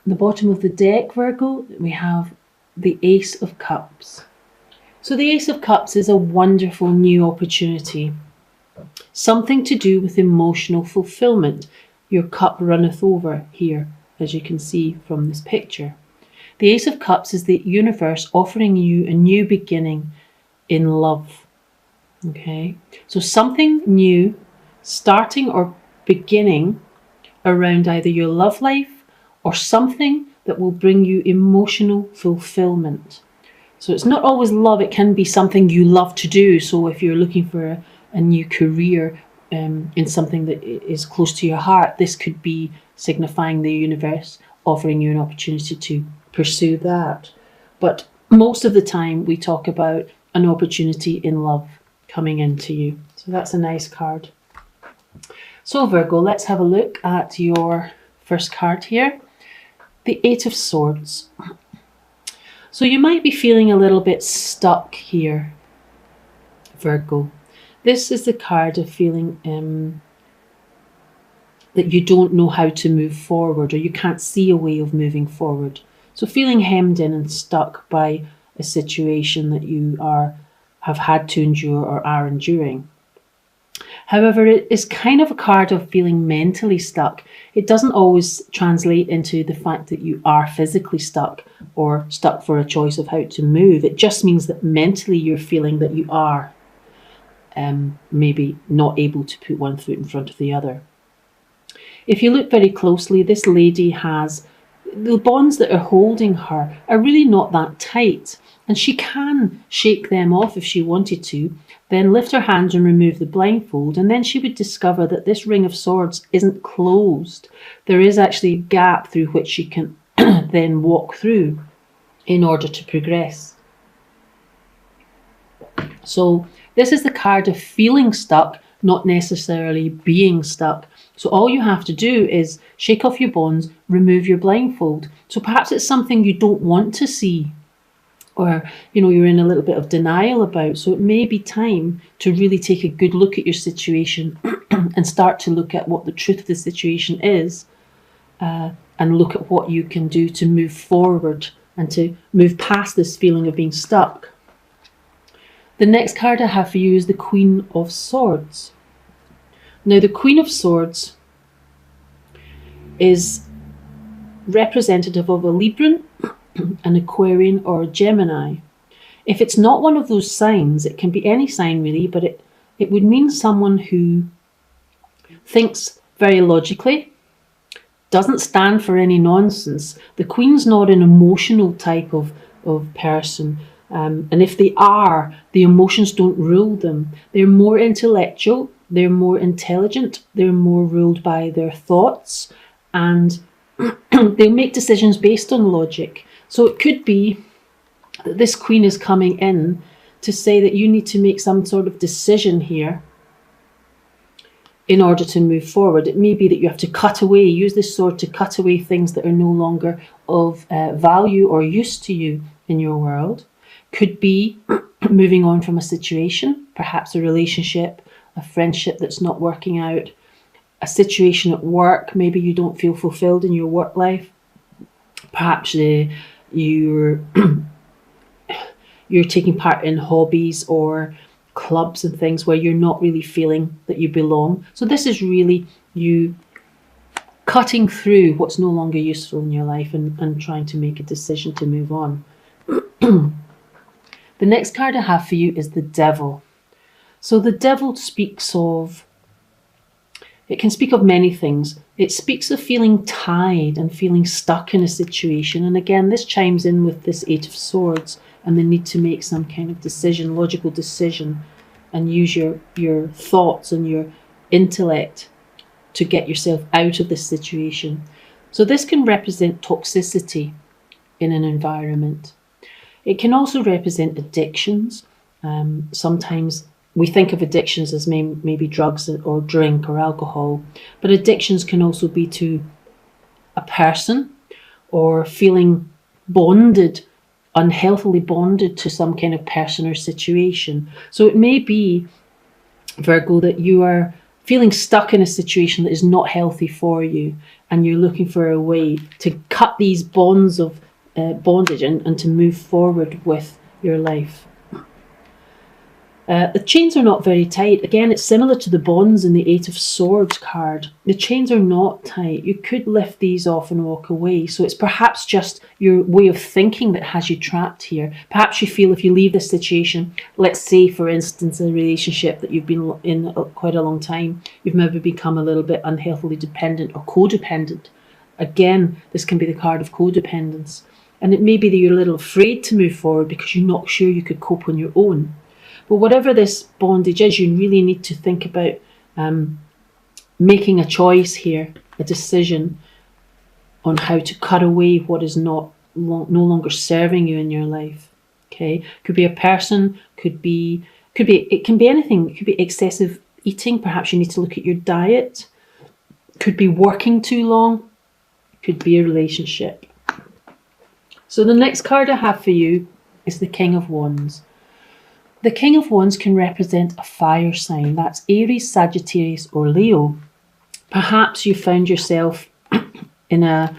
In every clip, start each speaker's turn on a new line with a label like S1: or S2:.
S1: the bottom of the deck, Virgo, we have the Ace of Cups. So the Ace of Cups is a wonderful new opportunity, something to do with emotional fulfillment. Your cup runneth over here, as you can see from this picture. The Ace of Cups is the universe offering you a new beginning in love. Okay, so something new starting or beginning around either your love life or something that will bring you emotional fulfillment. So it's not always love, it can be something you love to do. So if you're looking for a new career in something that is close to your heart, this could be signifying the universe offering you an opportunity to pursue that. But most of the time we talk about an opportunity in love coming into you. So that's a nice card. So Virgo, let's have a look at your first card here. The Eight of Swords. So you might be feeling a little bit stuck here, Virgo. This is the card of feeling that you don't know how to move forward, or you can't see a way of moving forward. So feeling hemmed in and stuck by a situation that you have had to endure or are enduring. However, it is kind of a card of feeling mentally stuck. It doesn't always translate into the fact that you are physically stuck or stuck for a choice of how to move. It just means that mentally you're feeling that you are maybe not able to put one foot in front of the other. If you look very closely, this lady has the bonds that are holding her are really not that tight, and she can shake them off if she wanted to, then lift her hand and remove the blindfold, and then she would discover that this Ring of Swords isn't closed. There is actually a gap through which she can then walk through in order to progress. So this is the card of feeling stuck, not necessarily being stuck. So all you have to do is shake off your bonds, remove your blindfold. So perhaps it's something you don't want to see, or you're in a little bit of denial about. So it may be time to really take a good look at your situation and start to look at what the truth of the situation is, and look at what you can do to move forward and to move past this feeling of being stuck. The next card I have for you is the Queen of Swords. Now, the Queen of Swords is representative of a Libran, an Aquarian, or a Gemini. If it's not one of those signs, it can be any sign really, but it would mean someone who thinks very logically, doesn't stand for any nonsense. The Queen's not an emotional type of person. And if they are, the emotions don't rule them. They're more intellectual, they're more intelligent, they're more ruled by their thoughts, and they'll make decisions based on logic. So it could be that this Queen is coming in to say that you need to make some sort of decision here in order to move forward. It may be that you have to cut away, use this sword to cut away things that are no longer of value or use to you in your world. Could be moving on from a situation, perhaps a relationship, a friendship that's not working out, a situation at work. Maybe you don't feel fulfilled in your work life. Perhaps you're taking part in hobbies or clubs and things where you're not really feeling that you belong. So this is really you cutting through what's no longer useful in your life and trying to make a decision to move on. The next card I have for you is the Devil. So the Devil speaks of, it can speak of many things. It speaks of feeling tied and feeling stuck in a situation. And again, this chimes in with this Eight of Swords and the need to make some kind of decision, logical decision, and use your thoughts and your intellect to get yourself out of this situation. So this can represent toxicity in an environment. It can also represent addictions. Sometimes we think of addictions as maybe drugs or drink or alcohol, but addictions can also be to a person or feeling bonded, unhealthily bonded to some kind of person or situation. So it may be, Virgo, that you are feeling stuck in a situation that is not healthy for you, and you're looking for a way to cut these bonds of bondage and to move forward with your life. The chains are not very tight. Again, it's similar to the bonds in the Eight of Swords card. The chains are not tight. You could lift these off and walk away. So it's perhaps just your way of thinking that has you trapped here. Perhaps you feel if you leave this situation, let's say, for instance, a relationship that you've been in quite a long time, you've maybe become a little bit unhealthily dependent or codependent. Again, this can be the card of codependence. And it may be that you're a little afraid to move forward because you're not sure you could cope on your own. But whatever this bondage is, you really need to think about making a choice here, a decision on how to cut away what is no longer serving you in your life. Okay, could be a person, it can be anything. It could be excessive eating. Perhaps you need to look at your diet. Could be working too long. Could be a relationship. So the next card I have for you is the King of Wands. The King of Wands can represent a fire sign. That's Aries, Sagittarius, or Leo. Perhaps you found yourself in a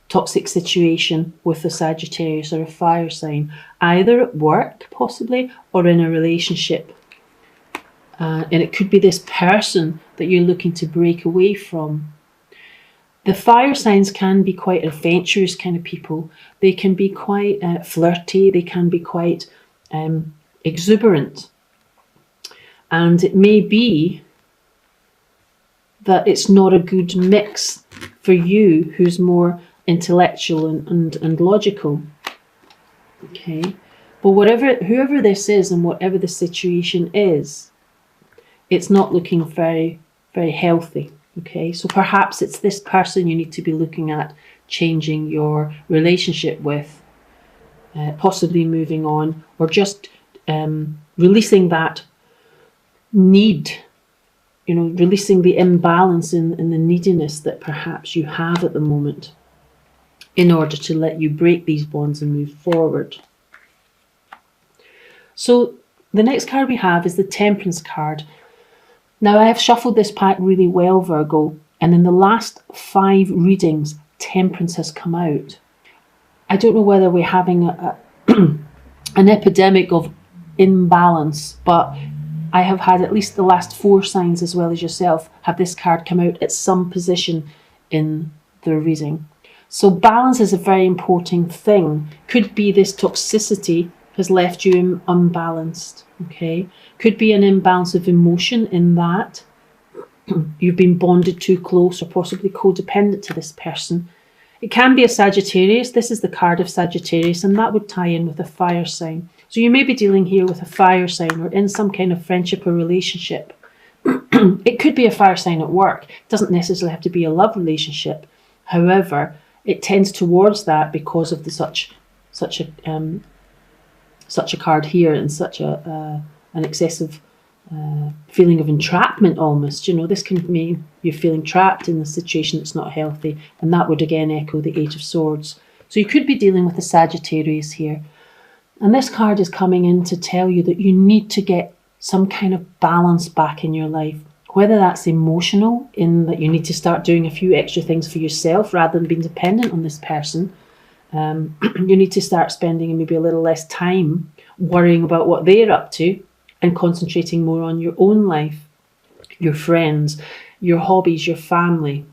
S1: toxic situation with a Sagittarius or a fire sign, either at work, possibly, or in a relationship. And it could be this person that you're looking to break away from. The fire signs can be quite adventurous kind of people. They can be quite flirty. They can be quite exuberant, and it may be that it's not a good mix for you who's more intellectual and logical. Okay, but whoever this is and whatever the situation is, it's not looking very, very healthy. Okay, so perhaps it's this person you need to be looking at changing your relationship with, possibly moving on, or just releasing that need, releasing the imbalance in the neediness that perhaps you have at the moment in order to let you break these bonds and move forward. So the next card we have is the Temperance card. Now, I have shuffled this pack really well, Virgo, and in the last 5 readings, Temperance has come out. I don't know whether we're having an epidemic of imbalance, but I have had at least the last 4 signs, as well as yourself, have this card come out at some position in the reading. So balance is a very important thing. Could be this toxicity has left you unbalanced. Okay, could be an imbalance of emotion in that you've been bonded too close or possibly codependent to this person. It can be a Sagittarius. This is the card of Sagittarius, and that would tie in with a fire sign. So you may be dealing here with a fire sign or in some kind of friendship or relationship. It could be a fire sign at work. It doesn't necessarily have to be a love relationship. However, it tends towards that because of such a card here and such an excessive feeling of entrapment almost. This can mean you're feeling trapped in a situation that's not healthy, and that would again echo the Eight of Swords. So you could be dealing with a Sagittarius here. And this card is coming in to tell you that you need to get some kind of balance back in your life, whether that's emotional, in that you need to start doing a few extra things for yourself rather than being dependent on this person. You need to start spending maybe a little less time worrying about what they're up to and concentrating more on your own life, your friends, your hobbies, your family,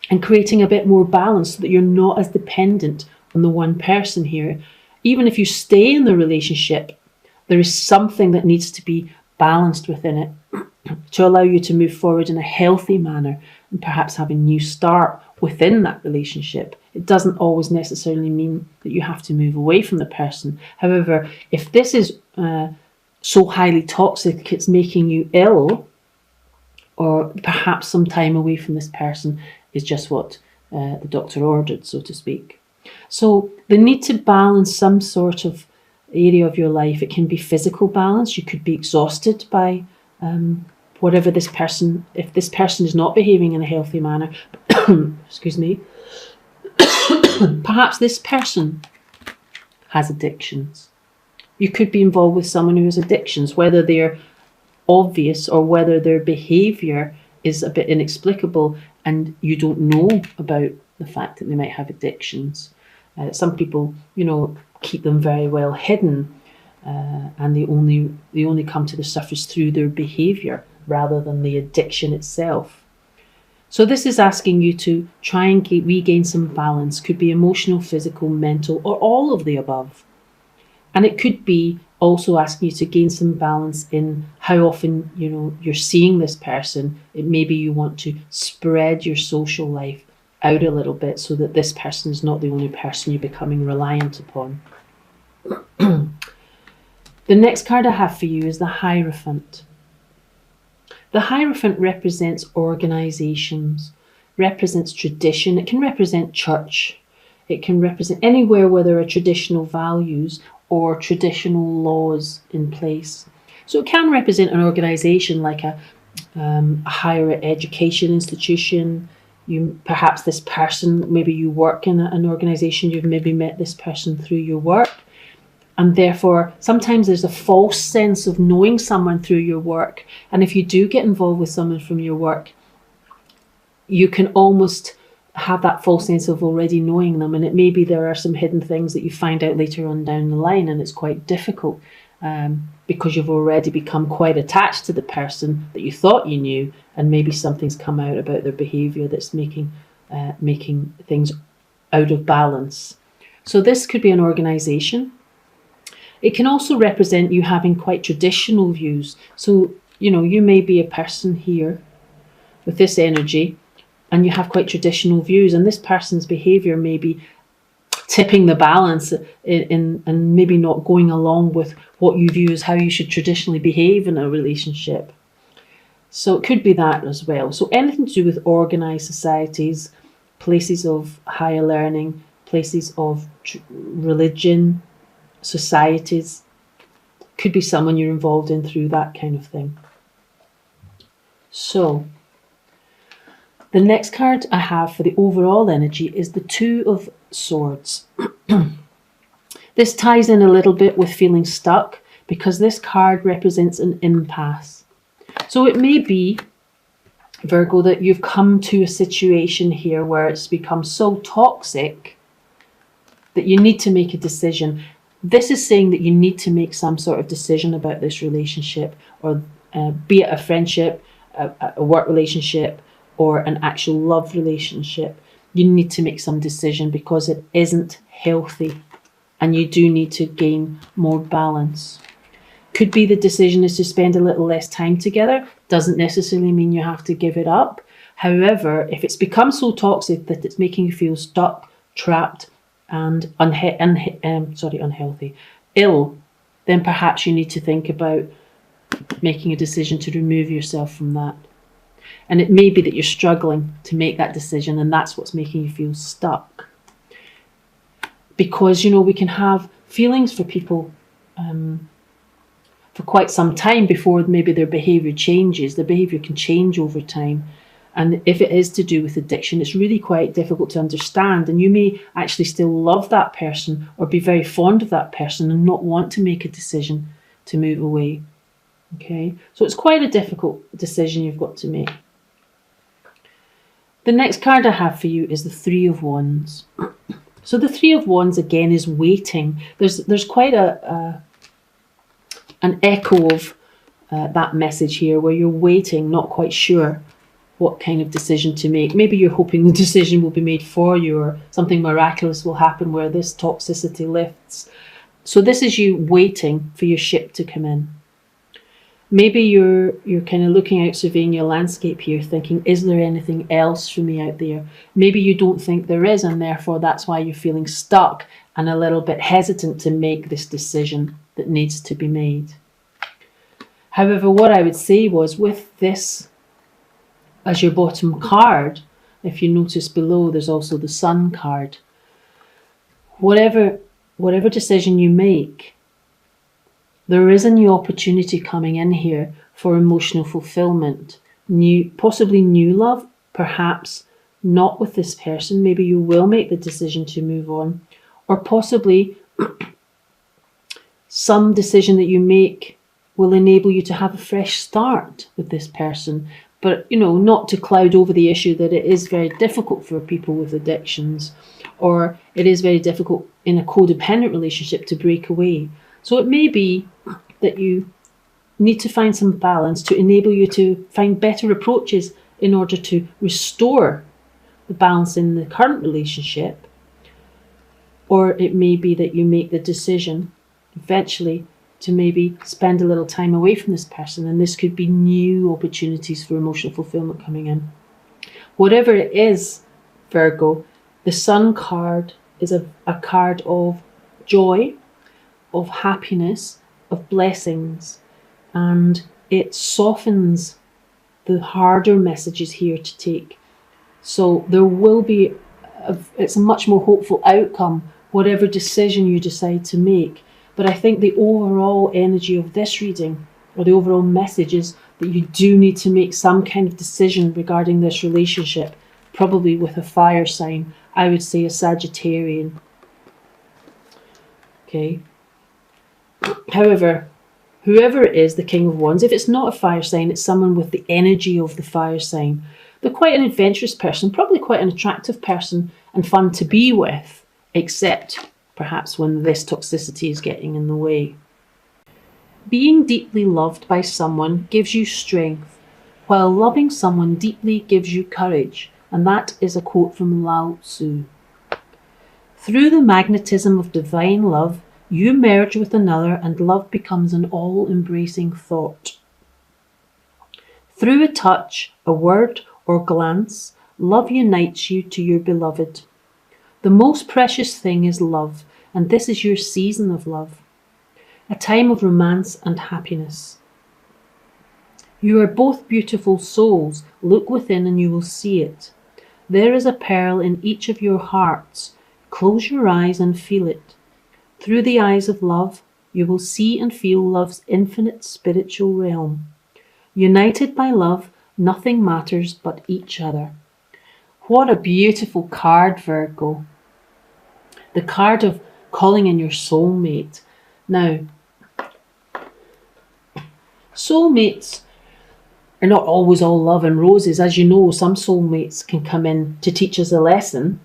S1: and creating a bit more balance so that you're not as dependent on the one person here. Even if you stay in the relationship, there is something that needs to be balanced within it to allow you to move forward in a healthy manner and perhaps have a new start within that relationship. It doesn't always necessarily mean that you have to move away from the person. However, if this is so highly toxic it's making you ill, or perhaps some time away from this person is just what the doctor ordered, so to speak. So the need to balance some sort of area of your life. It can be physical balance. You could be exhausted by whatever this person, if this person is not behaving in a healthy manner, excuse me, perhaps this person has addictions. You could be involved with someone who has addictions, whether they're obvious or whether their behaviour is a bit inexplicable and you don't know about the fact that they might have addictions. Some people, keep them very well hidden, and they only come to the surface through their behaviour rather than the addiction itself. So this is asking you to try and regain some balance. Could be emotional, physical, mental, or all of the above. And it could be also asking you to gain some balance in how often, you're seeing this person. Maybe you want to spread your social life out a little bit so that this person is not the only person you're becoming reliant upon. The next card I have for you is the Hierophant. The Hierophant represents organisations, represents tradition. It can represent church. It can represent anywhere where there are traditional values or traditional laws in place. So it can represent an organisation like a higher education institution. Perhaps this person, maybe you work in an organisation, you've maybe met this person through your work. And therefore, sometimes there's a false sense of knowing someone through your work. And if you do get involved with someone from your work, you can almost have that false sense of already knowing them. And it may be there are some hidden things that you find out later on down the line, and it's quite difficult because you've already become quite attached to the person that you thought you knew, and maybe something's come out about their behaviour that's making things out of balance. So this could be an organisation. It can also represent you having quite traditional views. So, you may be a person here with this energy and you have quite traditional views, and this person's behaviour may be tipping the balance and maybe not going along with what you view as how you should traditionally behave in a relationship. So it could be that as well. So anything to do with organised societies, places of higher learning, places of religion, societies, could be someone you're involved in through that kind of thing. So the next card I have for the overall energy is the Two of Swords. This ties in a little bit with feeling stuck because this card represents an impasse. So it may be, Virgo, that you've come to a situation here where it's become so toxic that you need to make a decision. This is saying that you need to make some sort of decision about this relationship, or be it a friendship, a work relationship, or an actual love relationship. You need to make some decision because it isn't healthy and you do need to gain more balance. Could be the decision is to spend a little less time together. Doesn't necessarily mean you have to give it up. However, if it's become so toxic that it's making you feel stuck, trapped, and unhealthy, ill, then perhaps you need to think about making a decision to remove yourself from that. And it may be that you're struggling to make that decision, and that's what's making you feel stuck. Because, we can have feelings for people for quite some time before maybe their behaviour changes. Their behaviour can change over time. And if it is to do with addiction, it's really quite difficult to understand. And you may actually still love that person or be very fond of that person and not want to make a decision to move away. Okay, so it's quite a difficult decision you've got to make. The next card I have for you is the Three of Wands. So the Three of Wands again is waiting. There's quite an echo of that message here where you're waiting, not quite sure what kind of decision to make. Maybe you're hoping the decision will be made for you or something miraculous will happen where this toxicity lifts. So this is you waiting for your ship to come in. Maybe you're kind of looking out, surveying your landscape here, thinking, is there anything else for me out there? Maybe you don't think there is, and therefore that's why you're feeling stuck and a little bit hesitant to make this decision that needs to be made. However, what I would say was with this as your bottom card, if you notice below, there's also the Sun card. Whatever decision you make, there is a new opportunity coming in here for emotional fulfillment. Possibly new love, perhaps not with this person. Maybe you will make the decision to move on. Or possibly some decision that you make will enable you to have a fresh start with this person. But, not to cloud over the issue that it is very difficult for people with addictions, or it is very difficult in a codependent relationship to break away. So it may be that you need to find some balance to enable you to find better approaches in order to restore the balance in the current relationship. Or it may be that you make the decision eventually to maybe spend a little time away from this person, and this could be new opportunities for emotional fulfillment coming in. Whatever it is, Virgo, the Sun card is a card of joy, of happiness, of blessings, and it softens the harder messages here to take. So there will be, it's a much more hopeful outcome, whatever decision you decide to make. But I think the overall energy of this reading, or the overall message, is that you do need to make some kind of decision regarding this relationship, probably with a fire sign. I would say a Sagittarian. Okay. However, whoever it is, the King of Wands, if it's not a fire sign, it's someone with the energy of the fire sign. They're quite an adventurous person, probably quite an attractive person and fun to be with, except perhaps when this toxicity is getting in the way. Being deeply loved by someone gives you strength, while loving someone deeply gives you courage. And that is a quote from Lao Tzu. Through the magnetism of divine love, you merge with another and love becomes an all-embracing thought. Through a touch, a word, or glance, love unites you to your beloved. The most precious thing is love, and this is your season of love, a time of romance and happiness. You are both beautiful souls. Look within and you will see it. There is a pearl in each of your hearts. Close your eyes and feel it. Through the eyes of love, you will see and feel love's infinite spiritual realm. United by love, nothing matters but each other. What a beautiful card, Virgo. The card of calling in your soulmate. Now, soulmates are not always all love and roses. As you know, some soulmates can come in to teach us a lesson,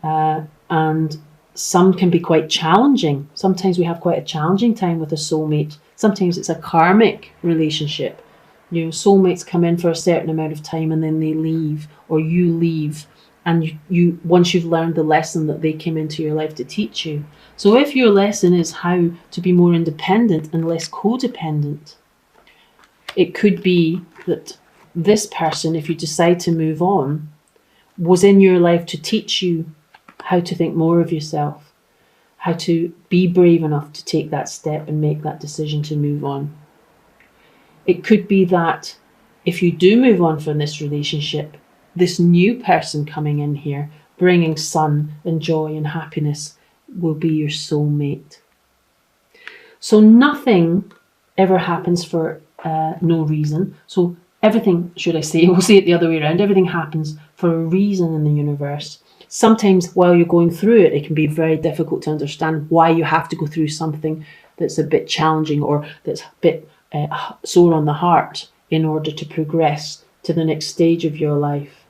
S1: and some can be quite challenging. Sometimes we have quite a challenging time with a soulmate. Sometimes it's a karmic relationship. Soulmates come in for a certain amount of time and then they leave, or you leave, and you once you've learned the lesson that they came into your life to teach you. So if your lesson is how to be more independent and less codependent, it could be that this person, if you decide to move on, was in your life to teach you how to think more of yourself, how to be brave enough to take that step and make that decision to move on. It could be that if you do move on from this relationship, this new person coming in here, bringing sun and joy and happiness, will be your soulmate. So nothing ever happens for no reason. So everything, should I say, we'll say it the other way around, everything happens for a reason in the universe. Sometimes while you're going through it, it can be very difficult to understand why you have to go through something that's a bit challenging or that's a bit sore on the heart in order to progress to the next stage of your life.